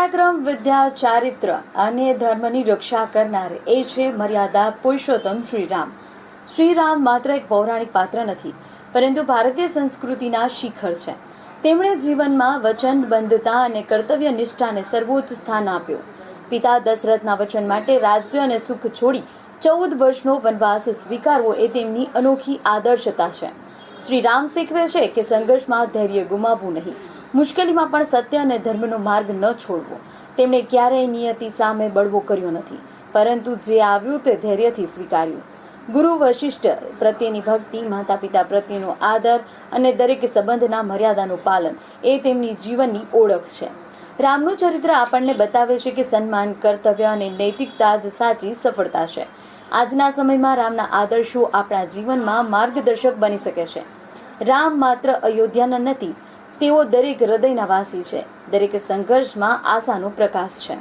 પરાક્રમ, વિદ્યા, ચારિત્ર અને ધર્મની રક્ષા કરનાર એ છે મર્યાદા પુરુષોત્તમ શ્રીરામ. શ્રીરામ માત્ર એક પૌરાણિક પાત્ર નથી, પરંતુ ભારતીય સંસ્કૃતિના શિખર છે. તેમણે જીવનમાં વચનબદ્ધતા અને કર્તવ્ય નિષ્ઠાને સર્વોચ્ચ સ્થાન આપ્યું. પિતા દશરથના વચન માટે રાજ્ય અને સુખ છોડી 14 વર્ષનો વનવાસ સ્વીકારવો એ તેમની અનોખી આદર્શતા છે. શ્રી રામ શીખવે છે કે સંઘર્ષમાં ધૈર્ય ગુમાવવું નહીં, મુશ્કેલીમાં પણ સત્ય અને ધર્મનો માર્ગ ન છોડવો. તેમણે ક્યારેય નિયતિ સામે બળવો કર્યો નથી, પરંતુ જે આવ્યું તે ધૈર્યથી સ્વીકાર્યું. ગુરુ વશિષ્ઠ પ્રત્યેની ભક્તિ, માતા પિતા પ્રત્યેનો આદર અને દરેક સંબંધના મર્યાદાનું પાલન એ તેમની જીવનની ઓળખ છે. રામનું ચરિત્ર આપણને બતાવે છે કે સન્માન, કર્તવ્ય અને નૈતિકતા જ સાચી સફળતા છે. આજના સમયમાં રામના આદર્શો આપણા જીવનમાં માર્ગદર્શક બની શકે છે. રામ માત્ર અયોધ્યાના નથી, તેઓ દરેક હૃદયના વાસી છે. દરેક સંઘર્ષમાં આશાનો પ્રકાશ છે.